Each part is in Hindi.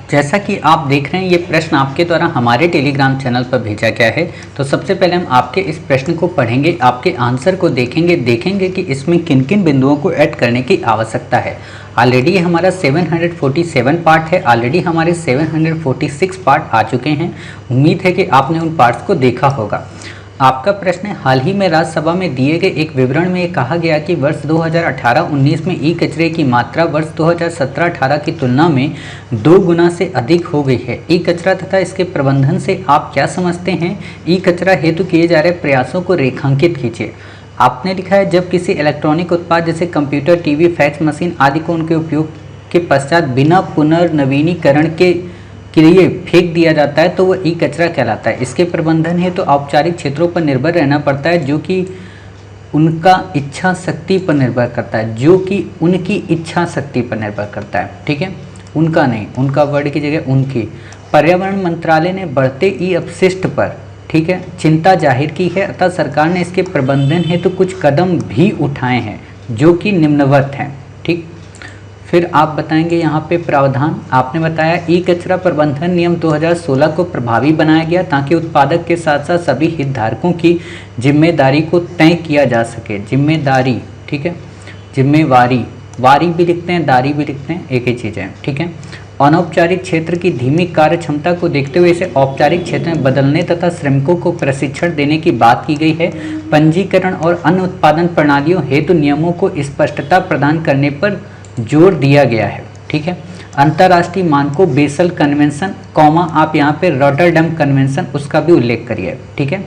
जैसा कि आप देख रहे हैं ये प्रश्न आपके द्वारा हमारे टेलीग्राम चैनल पर भेजा गया है। तो सबसे पहले हम आपके इस प्रश्न को पढ़ेंगे, आपके आंसर को देखेंगे कि इसमें किन किन बिंदुओं को ऐड करने की आवश्यकता है। ऑलरेडी हमारा 747 पार्ट है, ऑलरेडी हमारे 746 पार्ट आ चुके हैं। उम्मीद है कि आपने उन पार्ट्स को देखा होगा। आपका प्रश्न है, हाल ही में राज्यसभा में दिए गए एक विवरण में कहा गया कि वर्ष 2018-19 में ई कचरे की मात्रा वर्ष 2017-18 की तुलना में 2 गुना से अधिक हो गई है। ई कचरा तथा इसके प्रबंधन से आप क्या समझते हैं? ई कचरा हेतु किए जा रहे प्रयासों को रेखांकित कीजिए। आपने लिखा है, जब किसी इलेक्ट्रॉनिक उत्पाद जैसे कंप्यूटर, टीवी, फैक्स मशीन आदि को उनके उपयोग के पश्चात बिना पुनर्नवीनीकरण के लिए फेंक दिया जाता है तो वह ई कचरा कहलाता है। इसके प्रबंधन है तो औपचारिक क्षेत्रों पर निर्भर रहना पड़ता है, जो कि उनका इच्छा शक्ति पर निर्भर करता है, जो कि उनकी इच्छा शक्ति पर निर्भर करता है। ठीक है, उनका नहीं, उनका वर्ड की जगह उनकी। पर्यावरण मंत्रालय ने बढ़ते ई अपशिष्ट पर, ठीक है, चिंता जाहिर की है, अतः सरकार ने इसके प्रबंधन हेतु कुछ कदम भी उठाए हैं जो कि निम्नवत हैं। ठीक, फिर आप बताएंगे यहाँ पे प्रावधान। आपने बताया ई कचरा प्रबंधन नियम 2016 को प्रभावी बनाया गया ताकि उत्पादक के साथ साथ सभी हितधारकों की जिम्मेदारी को तय किया जा सके। जिम्मेदारी, ठीक है, जिम्मेवारी, वारी भी लिखते हैं, दारी भी लिखते हैं, एक ही चीज़ है। ठीक है, अनौपचारिक क्षेत्र की धीमी कार्य क्षमता को देखते हुए इसे औपचारिक क्षेत्र में बदलने तथा श्रमिकों को प्रशिक्षण देने की बात की गई है। पंजीकरण और अन्य उत्पादन प्रणालियों हेतु नियमों को स्पष्टता प्रदान करने पर जोर दिया गया है। ठीक है, अंतर्राष्ट्रीय मानकों बेसल कन्वेंशन, आप यहाँ पे रॉटरडैम कन्वेंशन उसका भी उल्लेख करिए। ठीक है,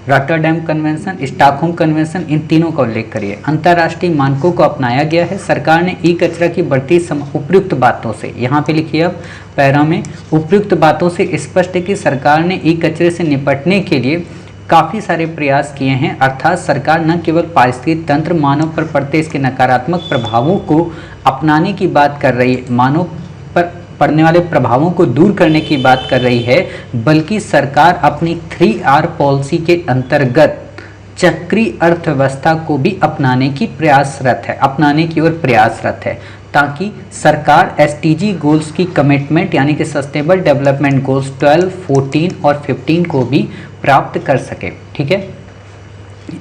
रॉटरडैम कन्वेंशन, स्टॉकहोम कन्वेंशन, इन तीनों का उल्लेख करिए। अंतर्राष्ट्रीय मानकों को अपनाया गया है। सरकार ने ई कचरा की बढ़ती उपयुक्त बातों से, यहाँ पे लिखिए अब पैरा में, उपयुक्त बातों से स्पष्ट है कि सरकार ने ई कचरे से निपटने के लिए काफ़ी सारे प्रयास किए हैं। अर्थात सरकार न केवल पारिस्थितिक तंत्र, मानव पर पड़ते इसके नकारात्मक प्रभावों को अपनाने की बात कर रही है, मानव पर पड़ने वाले प्रभावों को दूर करने की बात कर रही है, बल्कि सरकार अपनी 3R पॉलिसी के अंतर्गत चक्रीय अर्थव्यवस्था को भी अपनाने की प्रयासरत है, अपनाने की ओर प्रयासरत है, ताकि सरकार SDG गोल्स की कमिटमेंट यानी कि सस्टेनेबल डेवलपमेंट गोल्स 12, 14 और 15 को भी प्राप्त कर सके। ठीक है,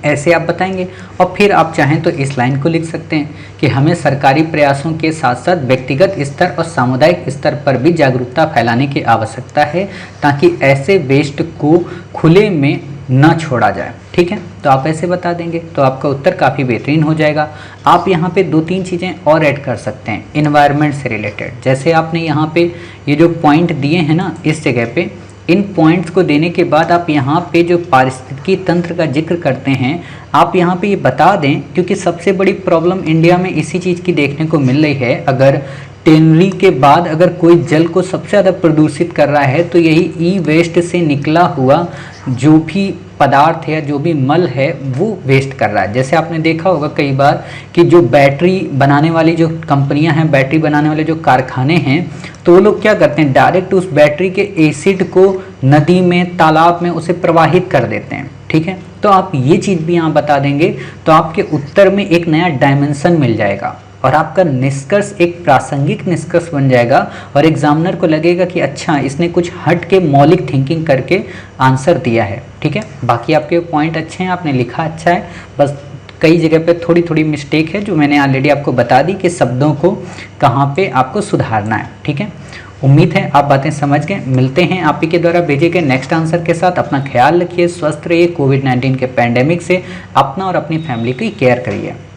ऐसे आप बताएंगे। और फिर आप चाहें तो इस लाइन को लिख सकते हैं कि हमें सरकारी प्रयासों के साथ साथ व्यक्तिगत स्तर और सामुदायिक स्तर पर भी जागरूकता फैलाने की आवश्यकता है ताकि ऐसे वेस्ट को खुले में न छोड़ा जाए। ठीक है, तो आप ऐसे बता देंगे तो आपका उत्तर काफ़ी बेहतरीन हो जाएगा। आप यहाँ पे 2-3 चीज़ें और ऐड कर सकते हैं इन्वायरमेंट से रिलेटेड। जैसे आपने यहाँ पे ये जो पॉइंट दिए हैं ना, इस जगह पे इन पॉइंट्स को देने के बाद आप यहाँ पे जो पारिस्थितिकी तंत्र का जिक्र करते हैं, आप यहाँ पे ये बता दें, क्योंकि सबसे बड़ी प्रॉब्लम इंडिया में इसी चीज़ की देखने को मिल रही है। अगर टेनरी के बाद अगर कोई जल को सबसे ज़्यादा प्रदूषित कर रहा है तो यही ई वेस्ट से निकला हुआ जो भी पदार्थ है, जो भी मल है, वो वेस्ट कर रहा है। जैसे आपने देखा होगा कई बार कि जो बैटरी बनाने वाली जो कंपनियां हैं, बैटरी बनाने वाले जो कारखाने हैं, तो वो लोग क्या करते हैं, डायरेक्ट उस बैटरी के एसिड को नदी में, तालाब में उसे प्रवाहित कर देते हैं। ठीक है, तो आप ये चीज़ भी यहाँ बता देंगे तो आपके उत्तर में एक नया डायमेंशन मिल जाएगा और आपका निष्कर्ष एक प्रासंगिक निष्कर्ष बन जाएगा और एग्जामिनर को लगेगा कि अच्छा, इसने कुछ हट के मौलिक थिंकिंग करके आंसर दिया है। ठीक है, बाकी आपके पॉइंट अच्छे हैं, आपने लिखा अच्छा है, बस कई जगह पे थोड़ी थोड़ी मिस्टेक है जो मैंने ऑलरेडी आपको बता दी कि शब्दों को कहाँ पे आपको सुधारना है। ठीक है, उम्मीद है आप बातें समझ गए। मिलते हैं आप ही के द्वारा भेजे गए नेक्स्ट आंसर के साथ। अपना ख्याल रखिए, स्वस्थ रहिए, कोविड-19 के पैंडेमिक से अपना और अपनी फैमिली की केयर करिए।